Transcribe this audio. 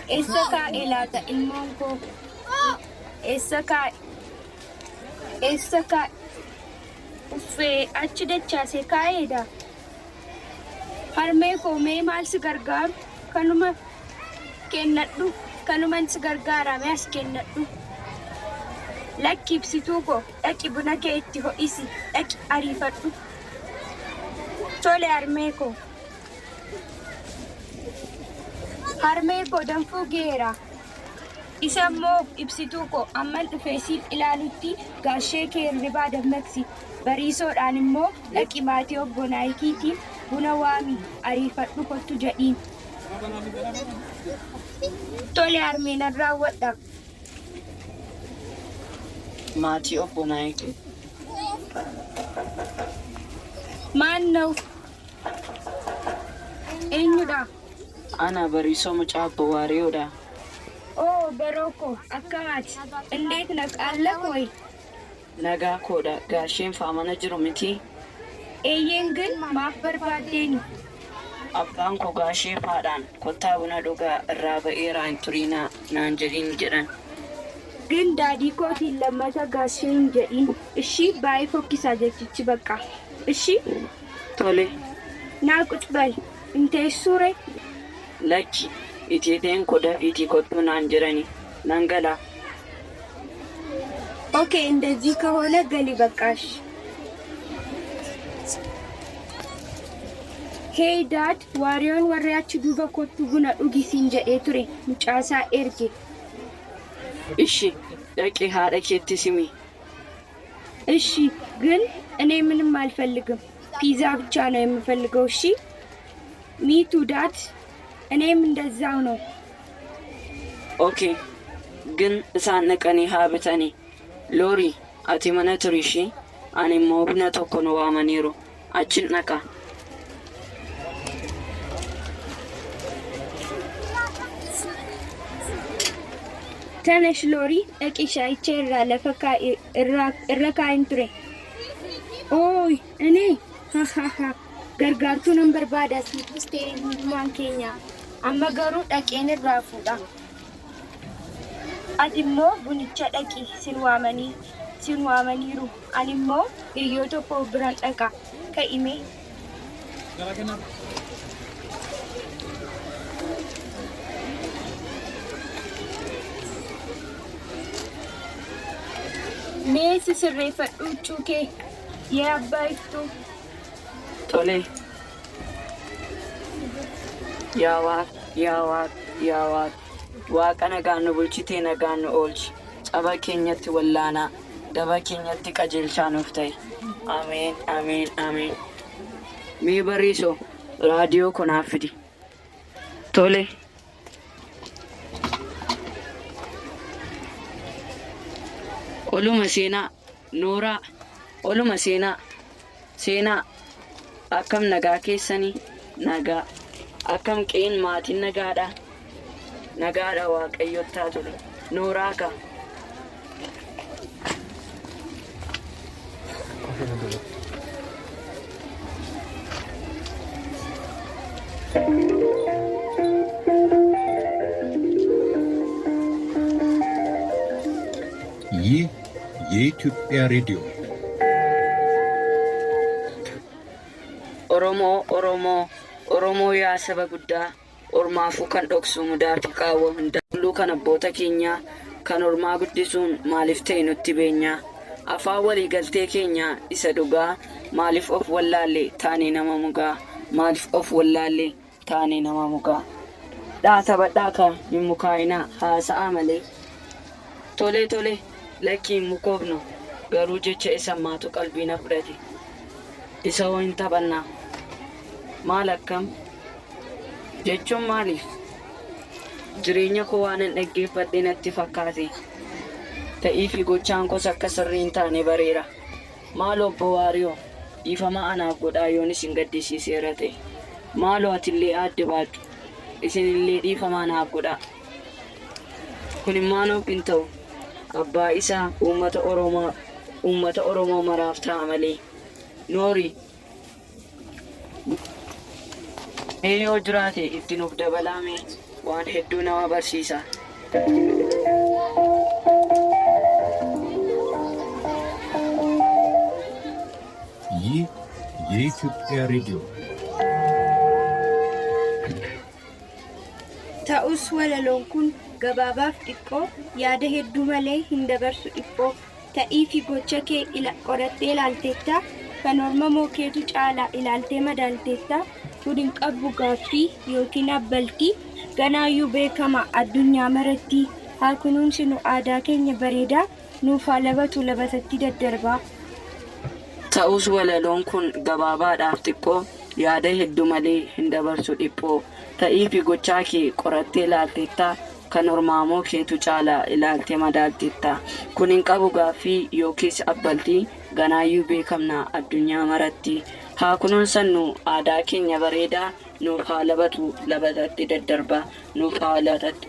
Eessa kaa'e ilmoon koo? Eessa kaa'e? Uffee achi dachaasee kaa'eedha. Harmee koo mee maal si gargaaru? Kanuma kennadhu. Kanuman si gargaarame as kennadhu. Lakki ibsituu koo dhaqi buna kee itti ho'isi. Dhaqi ariifadhu. Tole harmee koo. Harmee koo danfuu geera. Isa immoo ibsituu koo amman dhufee siif ilaalutti gaashee kee hirribaa dammaqsi. Bariisoodhaan immoo dhaqi maatii obbo Naayikiitiin buna waami ariifadhu kottu jedhiin. Tole harmee nan raawwadha. Maatii obbo Naayikii. Maanna'u? Eenyudha? Ana Bariisoo mucaa obbo Waariyoodha. Oo baroo koo akkamaati? Indeet naqaalla kooyi? Nagaa koodha. Gaasheen faamana jiru miti. Eeyyeen gin maaf barbaaddeeni? Abbaan koo gaashee faadhaan kottaa buna dhugaa irraa ba'eeraa hin turiinaa naan jedhiin jedhan. Gin daadii kootiin lammata gaashee hin jedhiin. Ishii baay'ee fokkisaa jechichi bakka. Ishii? Tole. Naa qucbal. Hin teessuure? Lakki itiiteen koo dafiitii kottuu naan jedhani. Nan galaa. ኦኬ እንደዚህ ከሆነ ገሊ በቃሽ። ሄይ ዳድ ዋሪዮን ወሪያች ዱበ ኮቱ ቡና ዱጊ ሲንጀዴ ቱሬ ሙጫሳ ኤርጌ። እሺ ደቂ ሀደ ኬት ሲሚ። እሺ ግን እኔ ምንም አልፈልግም፣ ፒዛ ብቻ ነው የምፈልገው። እሺ ሚቱ ዳድ እኔም እንደዛው ነው። ኦኬ ግን እሳነቀኒ ሀብተኒ ሎሪ ati mana turishi ani immoo buna tokko nu waamaniiru achin dhaqa. ተነሽ ሎሪ ደቂሻ ይቼራ ለፈካ እረካይን ቱሬ። ኦይ እኔ ሃሃሃ ገርጋርቱ ነምበር ባዳስ ውስጤ ማንኬኛ አመገሩ ደቄን ራፉዳ አዲሞ ቡንቻ ደቂ ሲንዋመኒሩ አኒሞ የዮቶ ፕሮግራም ጠቃ ከኢሜ ሜስ ስሬፈዱ ቹኬ የአባይቱ ቶሌ ያዋት waaqa nagaan nu bulchitee nagaan nu oolchi. Caba keenyatti wallaanaa, daba keenyatti qajeelchaa nuuf ta'e. Ameen, ameen, ameen. Mee Bariisoo raadiyoo konaaf fidi. Tole. Oluma seenaa Nooraa, oluma seenaa akkam nagaa keessanii nagaa, akkam qeen maatiin nagaadha. Nagaadha waaqayyottaa ture. Nooraa ka. ይህ የኢትዮጵያ ሬዲዮ Oromoo yaa saba guddaa ormaafuu kan dhoksu mudaa fi qaawwa hundalluu kan abboota keenyaa kan ormaa guddisuun maaliif ta'e nutti beenyaa. Afaan waliigaltee keenyaa isa dhugaa maaliif of wallaalle taanee nama mugaa. Maaliif of wallaalle taanee nama mugaa. Dhaata badhaaka hin mukaa'inaa haasa'aa malee. Tole lakkii hin mukoofnu garuu jecha isa maatu qalbii na fudhate. Isa hoo hin taphannaa. Maal akkam? Jechuun maaliif? Jireenya koo waan hin dhaggeeffadhe natti fakkaate. Ta'ii fi gochaan koos akka sirrii hin taane bareera. Maal obbo Waariyoo dhiifama anaaf godhaa yoon isin gaddisiiseera ta'e. Maaloo atillee adda baadhu. Isinillee dhiifama anaaf godhaa. Kun immaanoof hin ta'u. Abbaa isaa uummata Oromoo maraaf ta'a malee. Noorii. Yoo jiraate itti nuuf dabalaame waan hedduu nama barsiisa. ይህ የኢትዮጵያ ሬዲዮ ta'us walaloon kun gabaabaaf xiqqoo yaada hedduu malee hin dabarsu dhiphoo ta'ii fi gocha kee qorattee ilaalteetta kan orma mookeetu caalaa ilaaltee madaalteetta kun hin qabbu gaaffii yookiin abbaltii ganaayyuu beekama addunyaa maratti haa kunuunsinu aadaa keenya bareedaa nuuf haa labatu labatatti daddarbaa. Ta'us walaloon kun gabaabaadhaaf xiqqoo yaada hedduu malee hin dabarsu dhiphoo ta'ii fi gochaa kee qorattee ilaalteetta kan ormaa mookeetu caalaa ilaaltee madaalteetta kun hin qabu gaaffii yookiis abbaltii ganaayyuu beekamna addunyaa maratti haa kunuunsannu aadaa keenya bareedaa nuuf haa labatu labatatti daddarbaa nuuf haa labatu.